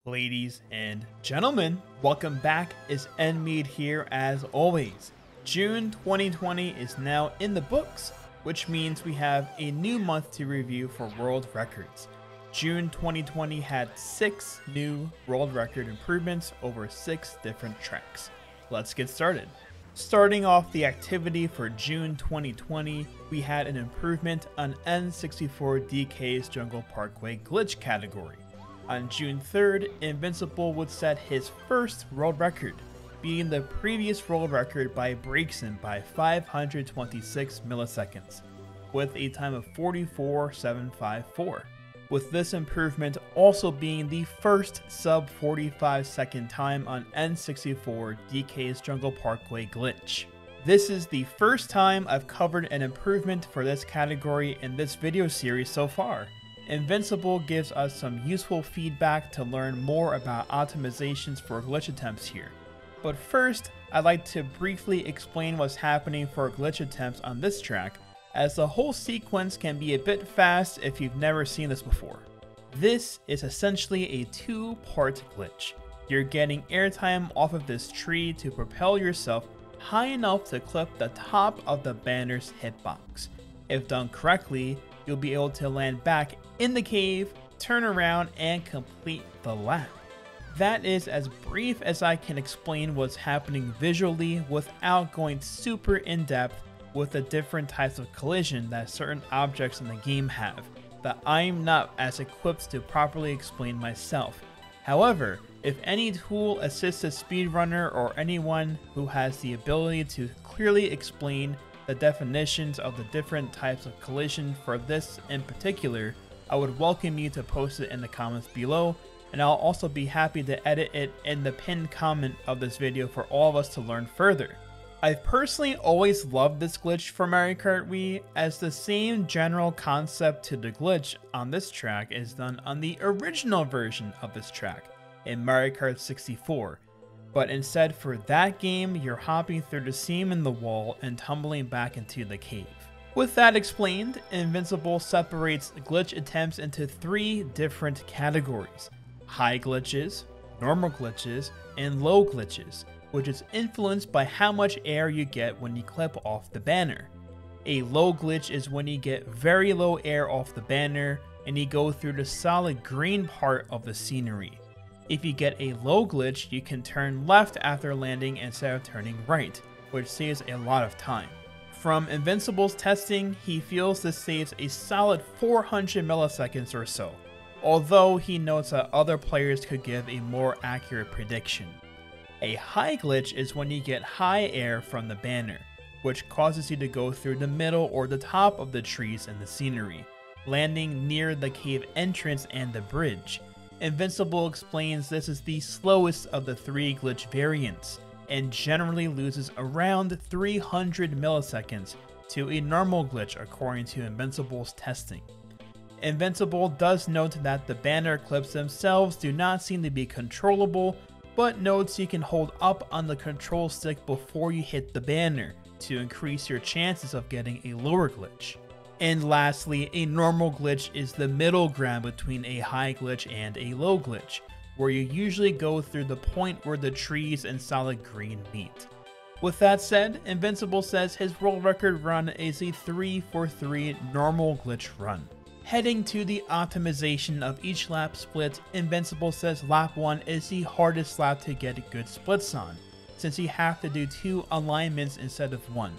Ladies and gentlemen, welcome back. It's Enmead here as always. June 2020 is now in the books, which means we have a new month to review for world records. June 2020 had 6 new world record improvements over 6 different tracks. Let's get started. Starting off the activity for June 2020, we had an improvement on N64DK's Jungle Parkway glitch category. On June 3rd, Invincible would set his first world record, beating the previous world record by Breakson by 526 milliseconds, with a time of 44.754. With this improvement also being the first sub 45 second time on N64DK's Jungle Parkway glitch. This is the first time I've covered an improvement for this category in this video series so far. Invincible gives us some useful feedback to learn more about optimizations for glitch attempts here. But first, I'd like to briefly explain what's happening for glitch attempts on this track, as the whole sequence can be a bit fast if you've never seen this before. This is essentially a 2-part glitch. You're getting airtime off of this tree to propel yourself high enough to clip the top of the banner's hitbox. If done correctly, you'll be able to land back in the cave, turn around, and complete the lap. That is as brief as I can explain what's happening visually without going super in depth with the different types of collision that certain objects in the game have, that I'm not as equipped to properly explain myself. However, if any tool assists a speedrunner or anyone who has the ability to clearly explain the definitions of the different types of collision for this in particular, I would welcome you to post it in the comments below, and I'll also be happy to edit it in the pinned comment of this video for all of us to learn further. I've personally always loved this glitch for Mario Kart Wii, as the same general concept to the glitch on this track is done on the original version of this track in Mario Kart 64. But instead for that game, you're hopping through the seam in the wall and tumbling back into the cave. With that explained, Invincible separates glitch attempts into 3 different categories: high glitches, normal glitches, and low glitches, which is influenced by how much air you get when you clip off the banner. A low glitch is when you get very low air off the banner and you go through the solid green part of the scenery. If you get a low glitch, you can turn left after landing instead of turning right, which saves a lot of time. From Invincible's testing, he feels this saves a solid 400 milliseconds or so, although he notes that other players could give a more accurate prediction. A high glitch is when you get high air from the banner, which causes you to go through the middle or the top of the trees in the scenery, landing near the cave entrance and the bridge. Invincible explains this is the slowest of the 3 glitch variants, and generally loses around 300 milliseconds to a normal glitch according to Invincible's testing. Invincible does note that the banner clips themselves do not seem to be controllable, but notes you can hold up on the control stick before you hit the banner to increase your chances of getting a lower glitch. And lastly, a normal glitch is the middle ground between a high glitch and a low glitch, where you usually go through the point where the trees and solid green meet. With that said, Invincible says his world record run is a 3-for-3 normal glitch run. Heading to the optimization of each lap split, Invincible says lap 1 is the hardest lap to get good splits on, since you have to do 2 alignments instead of 1,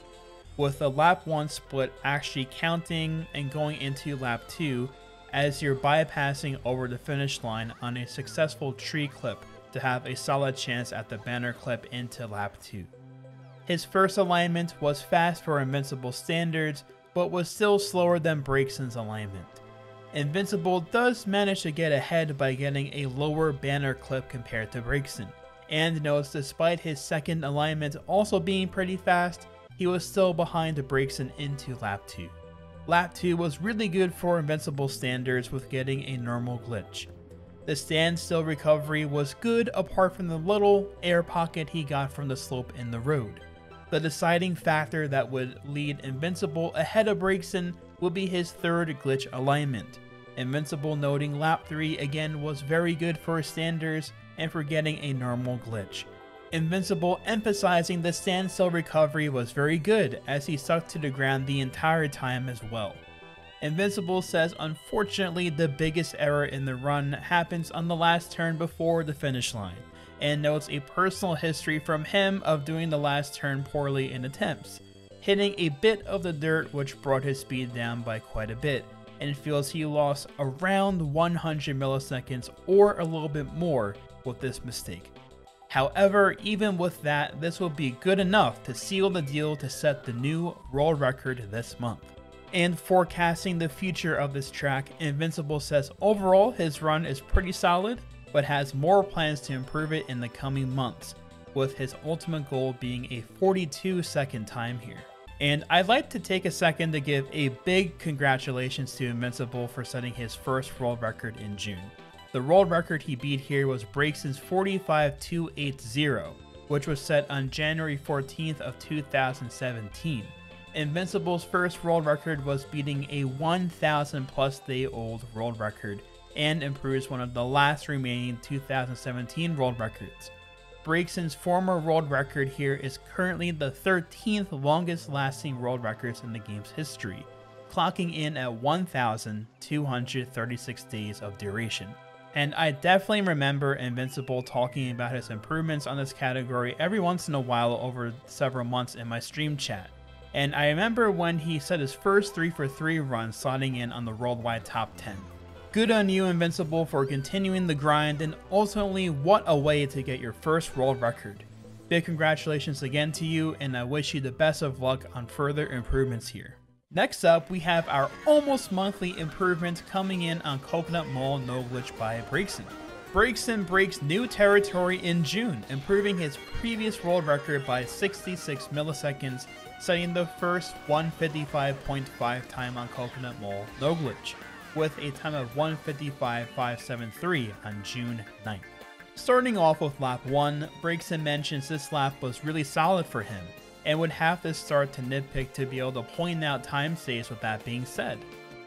with the lap 1 split actually counting and going into lap 2 as you're bypassing over the finish line on a successful tree clip to have a solid chance at the banner clip into lap 2. His first alignment was fast for Invincible standards, but was still slower than Breakson's alignment. Invincible does manage to get ahead by getting a lower banner clip compared to Breakson, and notes despite his second alignment also being pretty fast, he was still behind Breakson into lap 2. Lap 2 was really good for Invincible standards with getting a normal glitch. The standstill recovery was good apart from the little air pocket he got from the slope in the road. The deciding factor that would lead Invincible ahead of Breakson would be his third glitch alignment, Invincible noting lap 3 again was very good for standards and for getting a normal glitch. Invincible emphasizing the standstill recovery was very good as he stuck to the ground the entire time as well. Invincible says unfortunately the biggest error in the run happens on the last turn before the finish line, and notes a personal history from him of doing the last turn poorly in attempts, hitting a bit of the dirt which brought his speed down by quite a bit, and feels he lost around 100 milliseconds or a little bit more with this mistake. However, even with that, this will be good enough to seal the deal to set the new world record this month. And forecasting the future of this track, Invincible says overall his run is pretty solid, but has more plans to improve it in the coming months, with his ultimate goal being a 42-second time here. And I'd like to take a second to give a big congratulations to Invincible for setting his first world record in June. The world record he beat here was Braikson's 45.280, which was set on January 14th of 2017. Invincible's first world record was beating a 1,000 plus day old world record and improves one of the last remaining 2017 world records. Braikson's former world record here is currently the 13th longest lasting world records in the game's history, clocking in at 1,236 days of duration. And I definitely remember Invincible talking about his improvements on this category every once in a while over several months in my stream chat. And I remember when he set his first 3-for-3 run slotting in on the worldwide top 10. Good on you, Invincible, for continuing the grind, and ultimately what a way to get your first world record. Big congratulations again to you, and I wish you the best of luck on further improvements here. Next up, we have our almost monthly improvement coming in on Coconut Mall No Glitch by Braikson. Braikson breaks new territory in June, improving his previous world record by 66 milliseconds, setting the first 155.5 time on Coconut Mall No Glitch, with a time of 155.573 on June 9th. Starting off with lap 1, Braikson mentions this lap was really solid for him, and would have to start to nitpick to be able to point out time saves with that being said.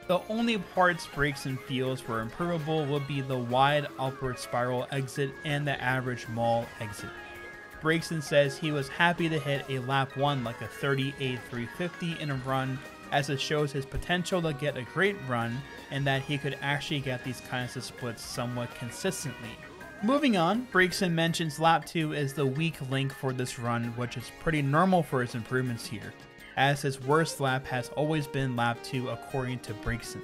The only parts Braikson feels were improvable would be the wide upward spiral exit and the average mall exit. Braikson says he was happy to hit a lap 1 like a 38.350 in a run, as it shows his potential to get a great run and that he could actually get these kinds of splits somewhat consistently. Moving on, Braikson mentions lap 2 is the weak link for this run, which is pretty normal for his improvements here, as his worst lap has always been lap 2 according to Braikson.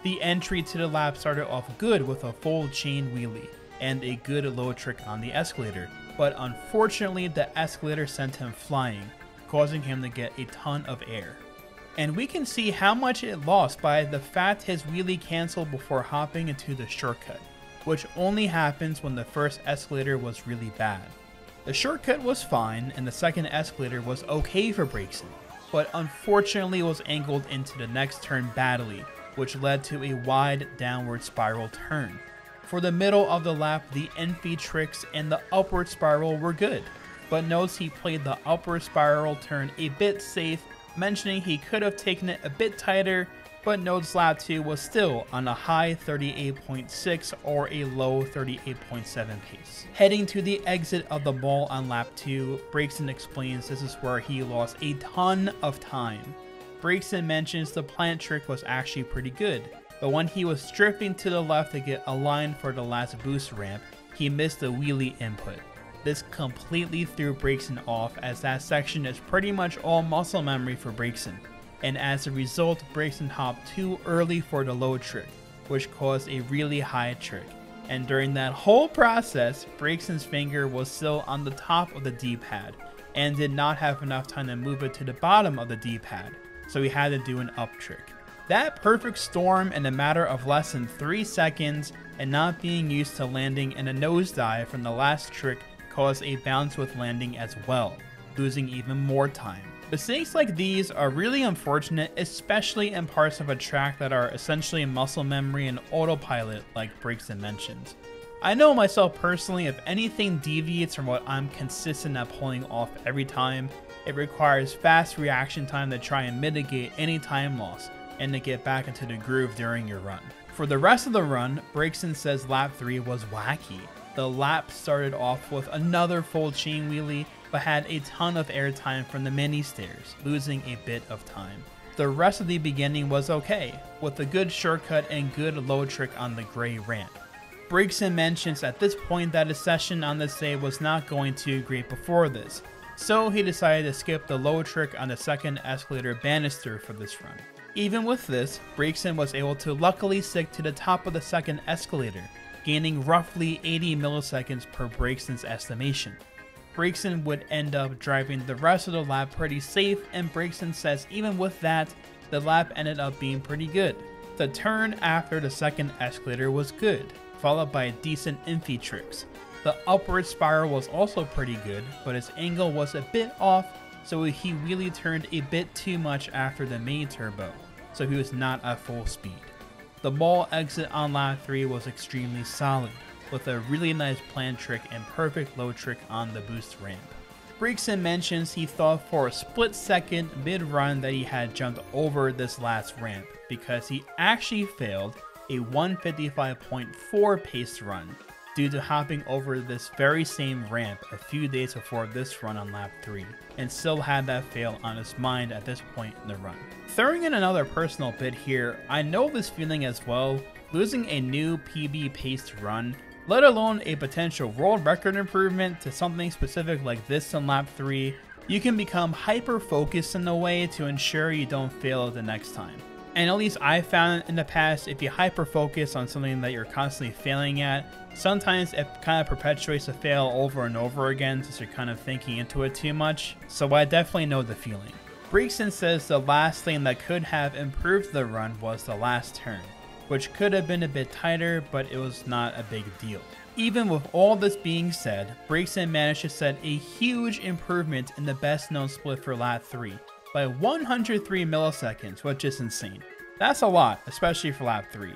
The entry to the lap started off good with a full chain wheelie and a good low trick on the escalator, but unfortunately the escalator sent him flying, causing him to get a ton of air. And we can see how much it lost by the fact his wheelie canceled before hopping into the shortcut, which only happens when the first escalator was really bad. The shortcut was fine and the second escalator was okay for Braikson, but unfortunately was angled into the next turn badly, which led to a wide downward spiral turn. For the middle of the lap, the Enfi tricks and the upward spiral were good, but notes he played the upward spiral turn a bit safe, mentioning he could have taken it a bit tighter, but notes lap 2 was still on a high 38.6 or a low 38.7 pace. Heading to the exit of the mall on lap 2, Braikson explains this is where he lost a ton of time. Braikson mentions the plant trick was actually pretty good, but when he was drifting to the left to get a line for the last boost ramp, he missed the wheelie input. This completely threw Braikson off, as that section is pretty much all muscle memory for Braikson, and as a result Braikson hopped too early for the low trick, which caused a really high trick, and during that whole process Braikson's finger was still on the top of the D-pad and did not have enough time to move it to the bottom of the D-pad, so he had to do an up trick. That perfect storm in a matter of less than 3 seconds and not being used to landing in a nosedive from the last trick caused a bounce with landing as well, losing even more time. Mistakes like these are really unfortunate, especially in parts of a track that are essentially muscle memory and autopilot like Braikson mentions. I know myself personally, if anything deviates from what I'm consistent at pulling off every time, it requires fast reaction time to try and mitigate any time loss and to get back into the groove during your run. For the rest of the run, Brigson says lap 3 was wacky. The lap started off with another full chain wheelie, but had a ton of airtime from the mini stairs, losing a bit of time. The rest of the beginning was okay, with a good shortcut and good low trick on the gray ramp. Brigson mentions at this point that his session on this day was not going too great before this, so he decided to skip the low trick on the second escalator banister for this run. Even with this, Brigson was able to luckily stick to the top of the second escalator, gaining roughly 80 milliseconds per Brigson's estimation. Brigson would end up driving the rest of the lap pretty safe, and Brigson says even with that, the lap ended up being pretty good. The turn after the second escalator was good, followed by decent infi tricks. The upward spiral was also pretty good, but his angle was a bit off, so he really turned a bit too much after the main turbo, so he was not at full speed. The mall exit on lap 3 was extremely solid, with a really nice plan trick and perfect low trick on the boost ramp. Brigson mentions he thought for a split second mid-run that he had jumped over this last ramp, because he actually failed a 155.4 pace run due to hopping over this very same ramp a few days before this run on lap 3, and still had that fail on his mind at this point in the run. Throwing in another personal bit here, I know this feeling as well. Losing a new PB paced run, let alone a potential world record improvement to something specific like this in lap 3, you can become hyper focused in a way to ensure you don't fail the next time. And at least I found in the past, if you hyper focus on something that you're constantly failing at, sometimes it kind of perpetuates the fail over and over again since you're kind of thinking into it too much. So I definitely know the feeling. Brigson says the last thing that could have improved the run was the last turn, which could have been a bit tighter, but it was not a big deal. Even with all this being said, Brigson managed to set a huge improvement in the best known split for lap 3 by 103 milliseconds, which is insane. That's a lot, especially for lap 3.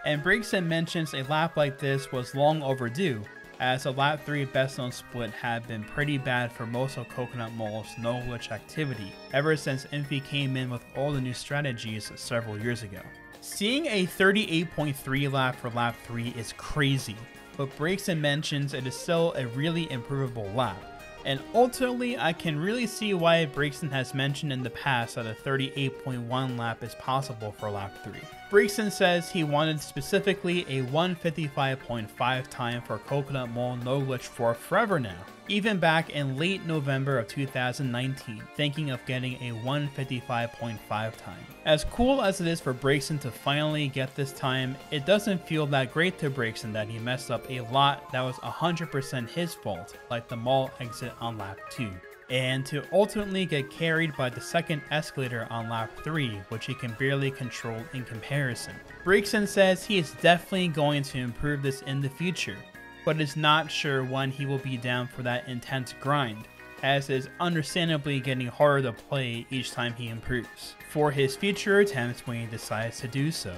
And Brigson mentions a lap like this was long overdue, as a lap 3 best known split had been pretty bad for most of Coconut Mall's no glitch activity ever since Infi came in with all the new strategies several years ago. Seeing a 38.3 lap for lap 3 is crazy, but Brigson mentions it is still a really improvable lap. And ultimately, I can really see why Brigson has mentioned in the past that a 38.1 lap is possible for lap 3. Brigson says he wanted specifically a 155.5 time for Coconut Mall No Glitch for forever now, even back in late November of 2019, thinking of getting a 155.5 time. As cool as it is for Brigson to finally get this time, it doesn't feel that great to Brigson that he messed up a lot that was 100% his fault, like the mall exit on lap 2. And to ultimately get carried by the second escalator on lap 3, which he can barely control in comparison. Brigson says he is definitely going to improve this in the future, but is not sure when he will be down for that intense grind, as it is understandably getting harder to play each time he improves. For his future attempts when he decides to do so,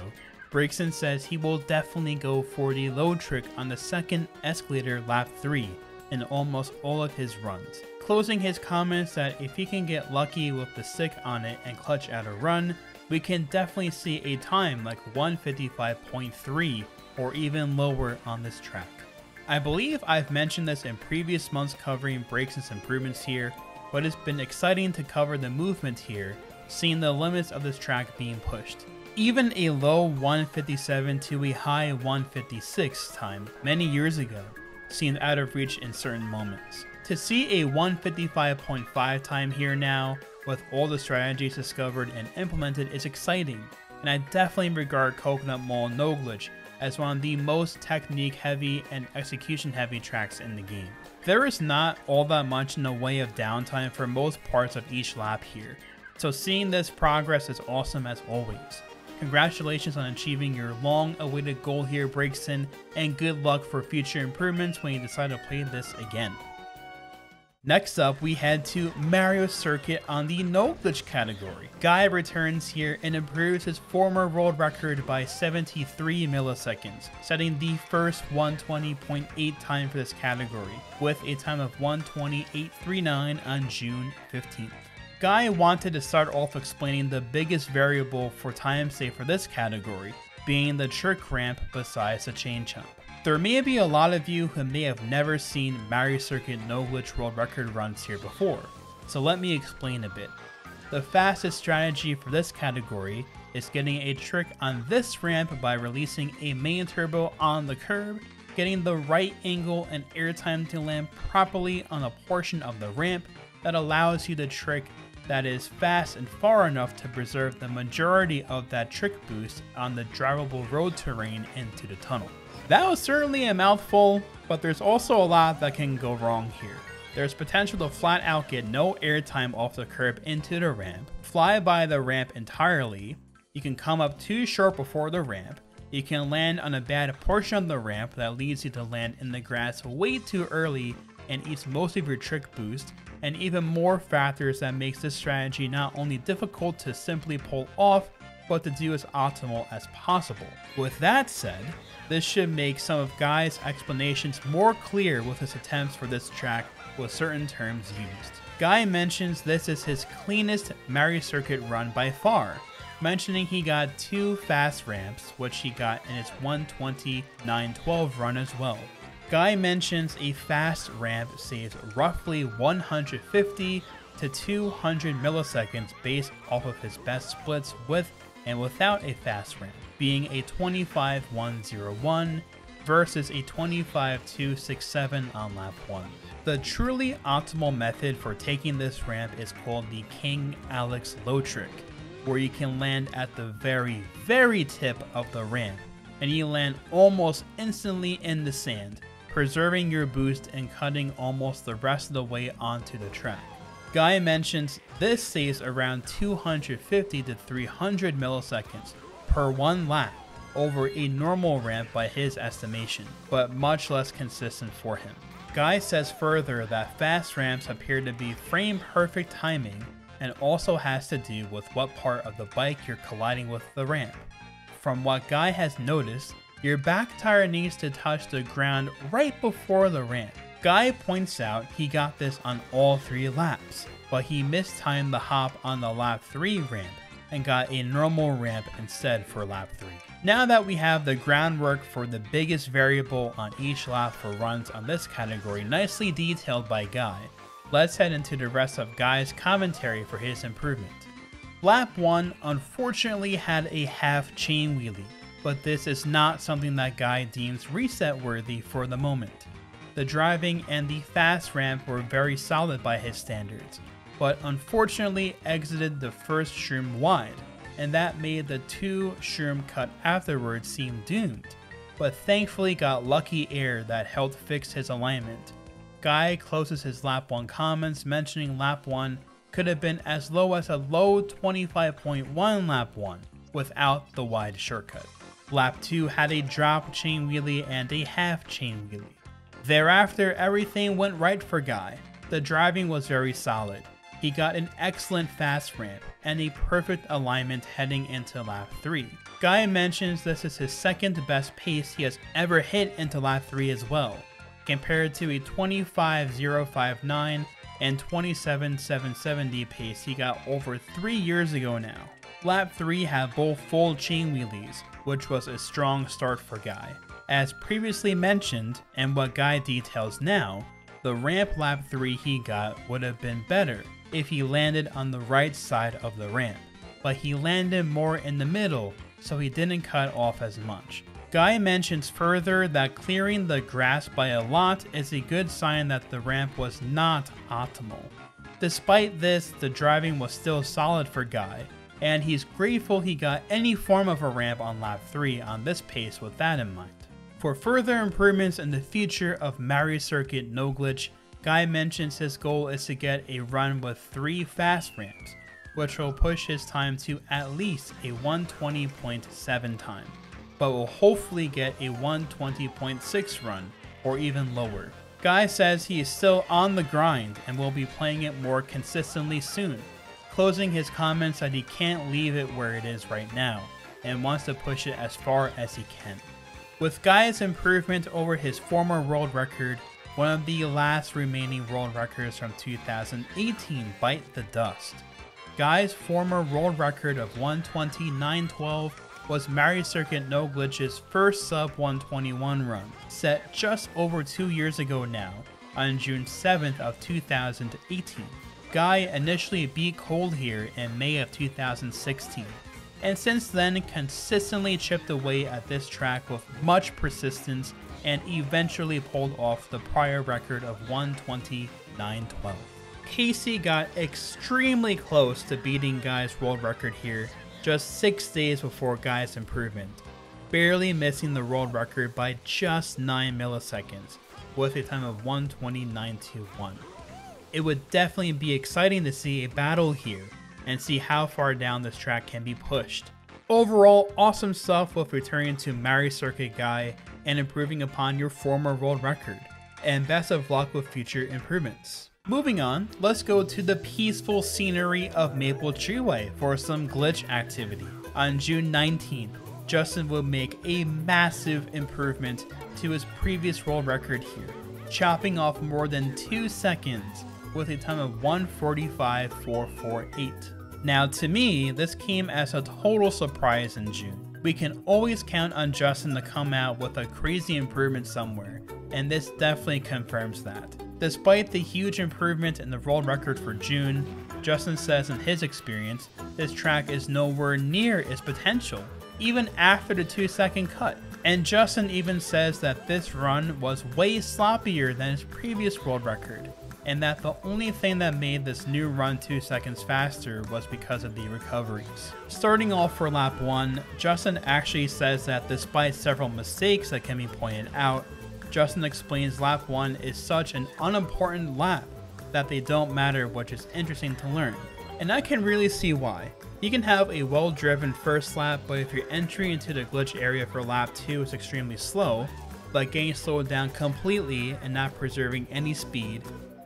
Brigson says he will definitely go for the low trick on the second escalator lap 3 in almost all of his runs, closing his comments that if he can get lucky with the stick on it and clutch out a run, we can definitely see a time like 155.3 or even lower on this track. I believe I've mentioned this in previous months covering Brigson's improvements here, but it's been exciting to cover the movement here, seeing the limits of this track being pushed. Even a low 157 to a high 156 time many years ago seemed out of reach in certain moments. To see a 155.5 time here now, with all the strategies discovered and implemented, is exciting, and I definitely regard Coconut Mall No Glitch as one of the most technique heavy and execution heavy tracks in the game. There is not all that much in the way of downtime for most parts of each lap here, so seeing this progress is awesome as always. Congratulations on achieving your long-awaited goal here, Brigson, and good luck for future improvements when you decide to play this again. Next up, we head to Mario Circuit on the No Glitch category. Guy returns here and improves his former world record by 73 milliseconds, setting the first 120.8 time for this category, with a time of 120.839 on June 15th. Guy wanted to start off explaining the biggest variable for time save for this category, being the trick ramp besides the chain jump. There may be a lot of you who may have never seen Mario Circuit No Glitch World Record runs here before, so let me explain a bit. The fastest strategy for this category is getting a trick on this ramp by releasing a main turbo on the curb, getting the right angle and airtime to land properly on a portion of the ramp that allows you the trick that is fast and far enough to preserve the majority of that trick boost on the drivable road terrain into the tunnel. That was certainly a mouthful, but there's also a lot that can go wrong here. There's potential to flat out get no airtime off the curb into the ramp, fly by the ramp entirely, you can come up too short before the ramp, you can land on a bad portion of the ramp that leads you to land in the grass way too early and eats most of your trick boost, and even more factors that makes this strategy not only difficult to simply pull off, but to do as optimal as possible. With that said, this should make some of Guy's explanations more clear with his attempts for this track with certain terms used. Guy mentions this is his cleanest Mario Circuit run by far, mentioning he got 2 fast ramps, which he got in his 1:20.912 run as well. Guy mentions a fast ramp saves roughly 150 to 200 milliseconds based off of his best splits with and without a fast ramp, being a 25.101 versus a 25.267 on lap 1. The truly optimal method for taking this ramp is called the King Alex low trick, where you can land at the very tip of the ramp and you land almost instantly in the sand, preserving your boost and cutting almost the rest of the way onto the track. Guy mentions this saves around 250 to 300 milliseconds per 1 lap over a normal ramp by his estimation, but much less consistent for him. Guy says further that fast ramps appear to be frame perfect timing and also has to do with what part of the bike you're colliding with the ramp. From what Guy has noticed, your back tire needs to touch the ground right before the ramp. Guy points out he got this on all 3 laps, but he mistimed the hop on the lap 3 ramp and got a normal ramp instead for lap 3. Now that we have the groundwork for the biggest variable on each lap for runs on this category nicely detailed by Guy, let's head into the rest of Guy's commentary for his improvement. Lap 1 unfortunately had a half chain wheelie, but this is not something that Guy deems reset worthy for the moment. The driving and the fast ramp were very solid by his standards, but unfortunately exited the first shroom wide, and that made the 2 shroom cut afterwards seem doomed, but thankfully got lucky air that helped fix his alignment. Guy closes his lap 1 comments mentioning lap 1 could have been as low as a low 25.1 lap 1 without the wide shortcut. Lap 2 had a drop chain wheelie and a half chain wheelie. Thereafter, everything went right for Guy. The driving was very solid. He got an excellent fast ramp and a perfect alignment heading into lap 3. Guy mentions this is his second best pace he has ever hit into lap 3 as well, compared to a 25.059 and 27.770 pace he got over 3 years ago now. Lap 3 had both full chain wheelies, which was a strong start for Guy. As previously mentioned, and what Guy details now, the ramp lap 3 he got would have been better if he landed on the right side of the ramp, but he landed more in the middle, so he didn't cut off as much. Guy mentions further that clearing the grass by a lot is a good sign that the ramp was not optimal. Despite this, the driving was still solid for Guy, and he's grateful he got any form of a ramp on lap 3 on this pace with that in mind. For further improvements in the future of Mario Circuit No Glitch, Guy mentions his goal is to get a run with 3 fast ramps, which will push his time to at least a 120.7 time, but will hopefully get a 120.6 run, or even lower. Guy says he is still on the grind and will be playing it more consistently soon, closing his comments that he can't leave it where it is right now, and wants to push it as far as he can. With Guy's improvement over his former world record, one of the last remaining world records from 2018 bite the dust. Guy's former world record of 120.912 was Mario Circuit No Glitch's first sub 121 run, set just over 2 years ago now, on June 7th of 2018. Guy initially beat Cold here in May of 2016, and since then consistently chipped away at this track with much persistence and eventually pulled off the prior record of 129.12. Casey got extremely close to beating Guy's world record here just 6 days before Guy's improvement, barely missing the world record by just 9 milliseconds with a time of 129.21. It would definitely be exciting to see a battle here and see how far down this track can be pushed. Overall, awesome stuff with returning to Mario Circuit Guy and improving upon your former world record, and best of luck with future improvements. Moving on, let's go to the peaceful scenery of Maple Treeway for some glitch activity. On June 19th, Justin will make a massive improvement to his previous world record here, chopping off more than 2 seconds with a time of 1:45.448. Now to me, this came as a total surprise in June. We can always count on Justin to come out with a crazy improvement somewhere, and this definitely confirms that. Despite the huge improvement in the world record for June, Justin says in his experience, this track is nowhere near its potential, even after the 2-second cut. And Justin even says that this run was way sloppier than his previous world record, and that the only thing that made this new run 2 seconds faster was because of the recoveries. Starting off for lap 1, Justin actually says that despite several mistakes that can be pointed out, Justin explains lap 1 is such an unimportant lap that they don't matter, which is interesting to learn. And I can really see why. You can have a well-driven first lap, but if your entry into the glitch area for lap 2 is extremely slow, like getting slowed down completely and not preserving any speed,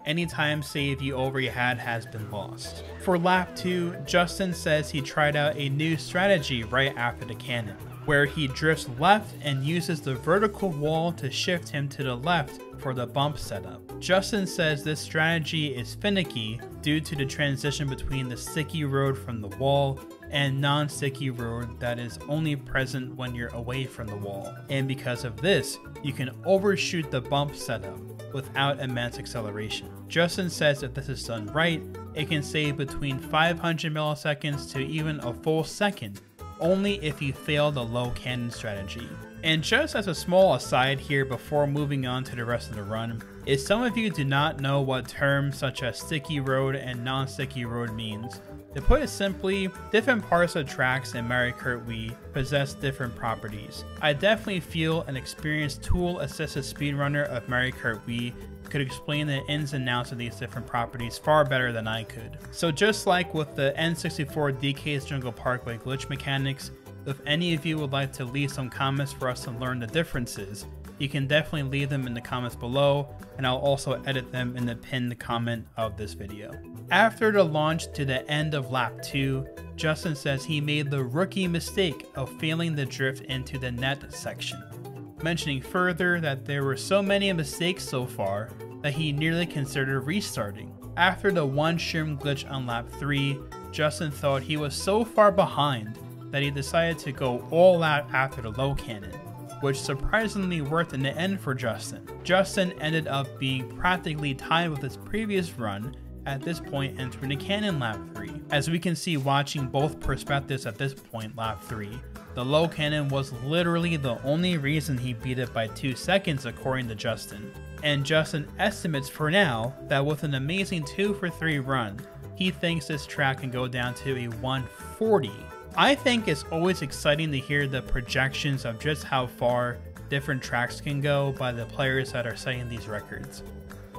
any time save you already had has been lost. For lap 2, Justin says he tried out a new strategy right after the cannon, where he drifts left and uses the vertical wall to shift him to the left for the bump setup. Justin says this strategy is finicky due to the transition between the sticky road from the wall and non-sticky road that is only present when you're away from the wall, and because of this, you can overshoot the bump setup without immense acceleration. Justin says if this is done right, it can save between 500 milliseconds to even a full second, only if you fail the low cannon strategy. And just as a small aside here before moving on to the rest of the run, if some of you do not know what terms such as sticky road and non-sticky road means, to put it simply, different parts of tracks in Mario Kart Wii possess different properties. I definitely feel an experienced tool-assisted speedrunner of Mario Kart Wii could explain the ins and outs of these different properties far better than I could. So just like with the N64 DK's Jungle Parkway glitch mechanics, if any of you would like to leave some comments for us to learn the differences, you can definitely leave them in the comments below, and I'll also edit them in the pinned comment of this video. After the launch to the end of lap 2, Justin says he made the rookie mistake of failing the drift into the net section, mentioning further that there were so many mistakes so far that he nearly considered restarting. After the one shroom glitch on lap 3, Justin thought he was so far behind that he decided to go all out after the low cannon, which surprisingly worked in the end for Justin. Justin ended up being practically tied with his previous run at this point entering the cannon lap 3. As we can see watching both perspectives at this point lap 3, the low cannon was literally the only reason he beat it by 2 seconds according to Justin. And Justin estimates for now that with an amazing 2 for 3 run, he thinks this track can go down to a 140. I think it's always exciting to hear the projections of just how far different tracks can go by the players that are setting these records.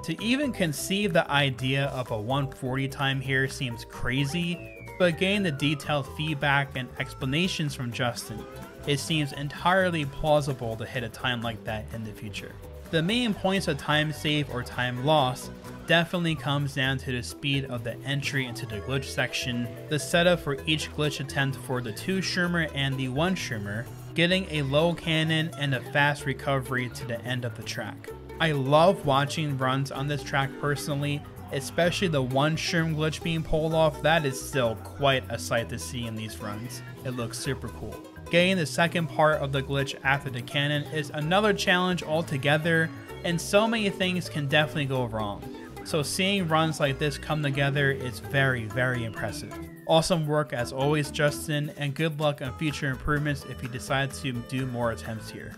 To even conceive the idea of a 140 time here seems crazy, but getting the detailed feedback and explanations from Justin, it seems entirely plausible to hit a time like that in the future. The main points of time save or time loss definitely comes down to the speed of the entry into the glitch section, the setup for each glitch attempt for the 2 shroomer and the 1 shroomer, getting a low cannon and a fast recovery to the end of the track. I love watching runs on this track personally, especially the 1 shroom glitch being pulled off. That is still quite a sight to see in these runs. It looks super cool. Getting the second part of the glitch after the cannon is another challenge altogether, and so many things can definitely go wrong. So seeing runs like this come together is very, very impressive. Awesome work as always, Justin, and good luck on future improvements if you decide to do more attempts here.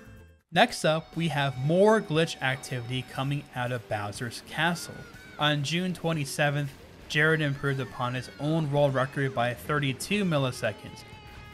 Next up, we have more glitch activity coming out of Bowser's Castle. On June 27th, Jared improved upon his own world record by 32 milliseconds,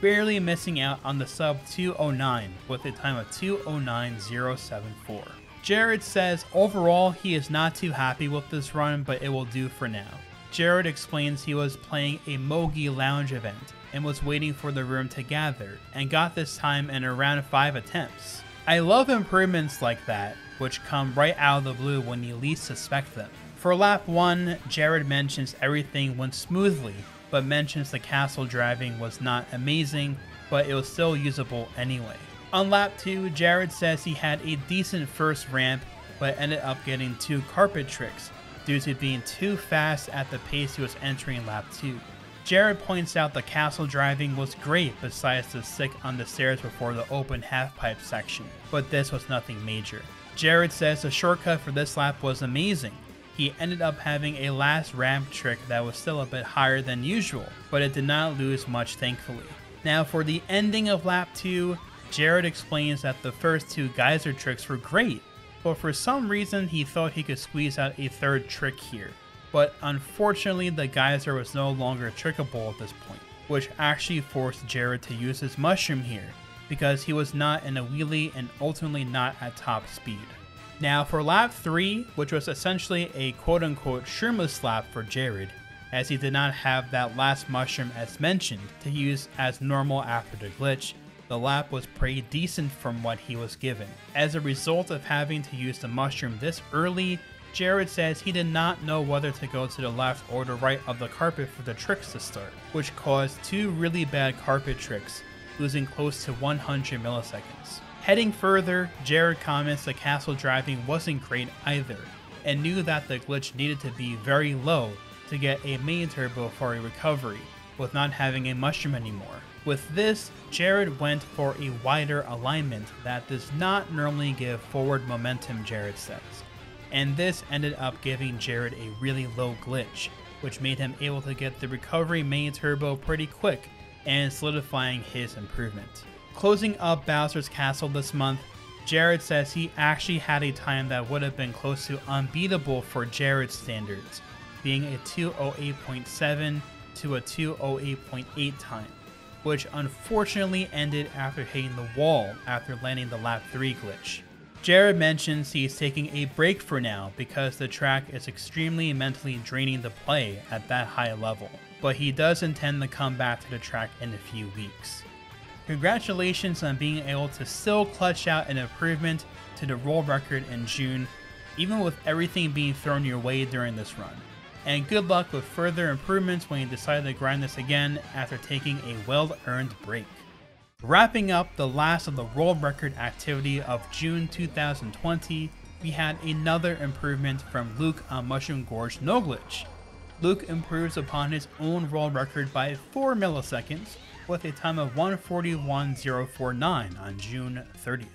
barely missing out on the sub 209 with a time of 209.074. Jared says overall he is not too happy with this run, but it will do for now. Jared explains he was playing a Mogi Lounge event and was waiting for the room to gather, and got this time in around 5 attempts. I love improvements like that, which come right out of the blue when you least suspect them. For lap 1, Jared mentions everything went smoothly, but mentions the castle driving was not amazing, but it was still usable anyway. On lap 2, Jared says he had a decent first ramp, but ended up getting 2 carpet tricks due to being too fast at the pace he was entering lap 2. Jared points out the castle driving was great besides the stick on the stairs before the open half-pipe section, but this was nothing major. Jared says the shortcut for this lap was amazing. He ended up having a last ramp trick that was still a bit higher than usual, but it did not lose much thankfully. Now for the ending of lap 2, Jared explains that the first 2 geyser tricks were great, but for some reason he thought he could squeeze out a third trick here. But unfortunately the geyser was no longer trickable at this point, which actually forced Jared to use his mushroom here, because he was not in a wheelie and ultimately not at top speed. Now for lap 3, which was essentially a quote-unquote Sherma's lap for Jared, as he did not have that last mushroom as mentioned to use as normal after the glitch, the lap was pretty decent from what he was given. As a result of having to use the mushroom this early, Jared says he did not know whether to go to the left or the right of the carpet for the tricks to start, which caused 2 really bad carpet tricks, losing close to 100 milliseconds. Heading further, Jared comments the castle driving wasn't great either, and knew that the glitch needed to be very low to get a mini turbo for a recovery, with not having a mushroom anymore. With this, Jared went for a wider alignment that does not normally give forward momentum, Jared says, and this ended up giving Jared a really low glitch, which made him able to get the recovery mini turbo pretty quick and solidifying his improvement. Closing up Bowser's Castle this month, Jared says he actually had a time that would have been close to unbeatable for Jared's standards, being a 208.7 to a 208.8 time, which unfortunately ended after hitting the wall after landing the lap 3 glitch. Jared mentions he's taking a break for now because the track is extremely mentally draining to play at that high level, but he does intend to come back to the track in a few weeks. Congratulations on being able to still clutch out an improvement to the world record in June, even with everything being thrown your way during this run. And good luck with further improvements when you decide to grind this again after taking a well-earned break. Wrapping up the last of the world record activity of June 2020, we had another improvement from Luke on Mushroom Gorge No Glitch. Luke improves upon his own world record by 4 milliseconds, with a time of 141.049 on June 30th.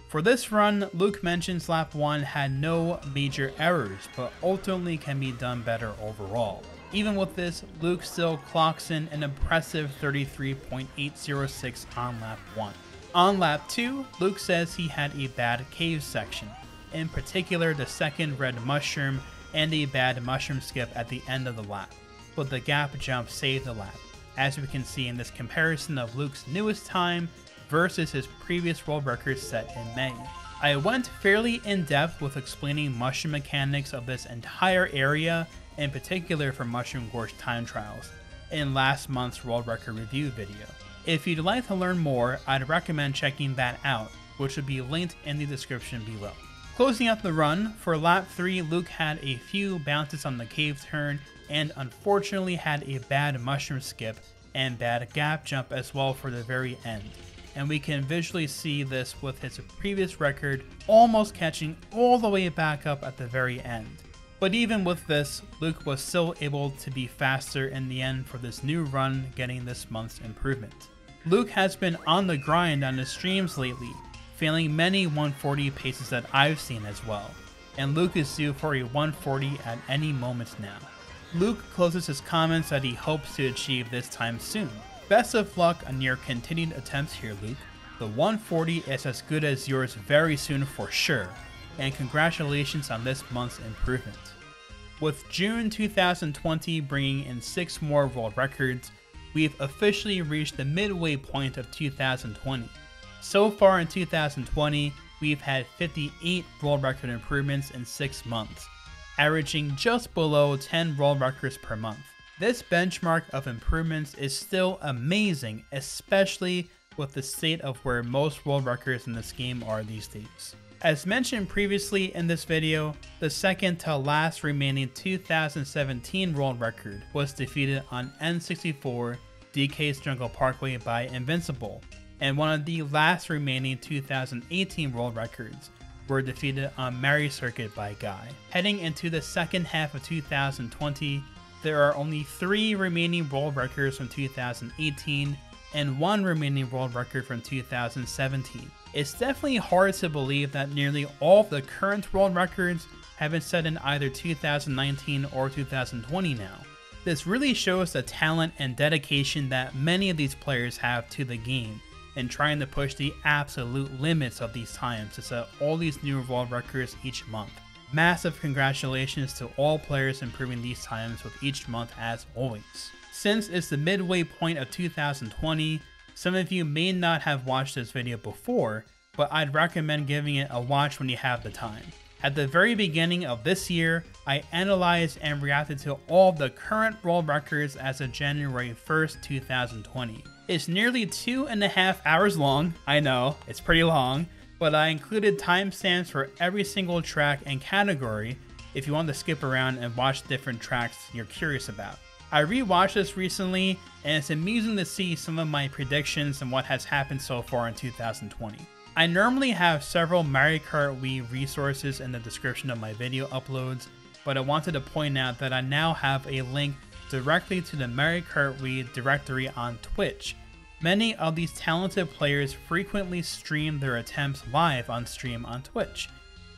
For this run, Luke mentions lap 1 had no major errors, but ultimately can be done better overall. Even with this, Luke still clocks in an impressive 33.806 on lap 1. On lap 2, Luke says he had a bad cave section, in particular the second red mushroom and a bad mushroom skip at the end of the lap, but the gap jump saved the lap, as we can see in this comparison of Luke's newest time versus his previous world record set in May. I went fairly in depth with explaining mushroom mechanics of this entire area, in particular for Mushroom Gorge time trials, in last month's world record review video. If you'd like to learn more, I'd recommend checking that out, which will be linked in the description below. Closing out the run, for lap 3, Luke had a few bounces on the cave turn and unfortunately had a bad mushroom skip and bad gap jump as well for the very end. And we can visually see this with his previous record almost catching all the way back up at the very end. But even with this, Luke was still able to be faster in the end for this new run, getting this month's improvement. Luke has been on the grind on his streams lately, failing many 140 paces that I've seen as well, and Luke is due for a 140 at any moment now. Luke closes his comments that he hopes to achieve this time soon. Best of luck on your continued attempts here, Luke. The 140 is as good as yours very soon for sure, and congratulations on this month's improvement. With June 2020 bringing in 6 more world records, we've officially reached the midway point of 2020. So far in 2020, we've had 58 world record improvements in 6 months, averaging just below 10 world records per month. This benchmark of improvements is still amazing, especially with the state of where most world records in this game are these days. As mentioned previously in this video, the second to last remaining 2017 world record was defeated on N64 DK's Jungle Parkway by Invincible, and one of the last remaining 2018 world records were defeated on Mario Circuit by Guy. Heading into the second half of 2020, there are only 3 remaining world records from 2018 and 1 remaining world record from 2017. It's definitely hard to believe that nearly all of the current world records have been set in either 2019 or 2020 now. This really shows the talent and dedication that many of these players have to the game and trying to push the absolute limits of these times to set all these new world records each month. Massive congratulations to all players improving these times with each month as always. Since it's the midway point of 2020, some of you may not have watched this video before, but I'd recommend giving it a watch when you have the time. At the very beginning of this year, I analyzed and reacted to all of the current world records as of January 1st, 2020. It's nearly 2.5 hours long, I know, it's pretty long, but I included timestamps for every single track and category if you want to skip around and watch different tracks you're curious about. I rewatched this recently, and it's amusing to see some of my predictions and what has happened so far in 2020. I normally have several Mario Kart Wii resources in the description of my video uploads, but I wanted to point out that I now have a link directly to the Mario Kart Wii directory on Twitch. Many of these talented players frequently stream their attempts live on stream on Twitch,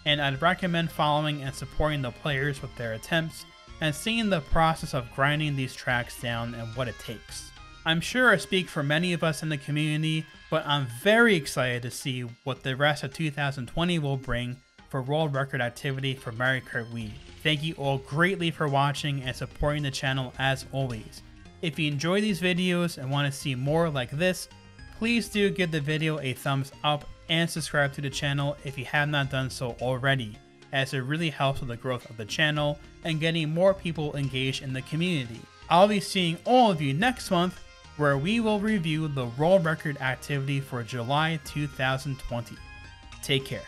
and I'd recommend following and supporting the players with their attempts and seeing the process of grinding these tracks down and what it takes. I'm sure I speak for many of us in the community, but I'm very excited to see what the rest of 2020 will bring for world record activity for Mario Kart Wii. Thank you all greatly for watching and supporting the channel as always. If you enjoy these videos and want to see more like this, please do give the video a thumbs up and subscribe to the channel if you have not done so already, as it really helps with the growth of the channel and getting more people engaged in the community. I'll be seeing all of you next month, where we will review the world record activity for July 2020. Take care.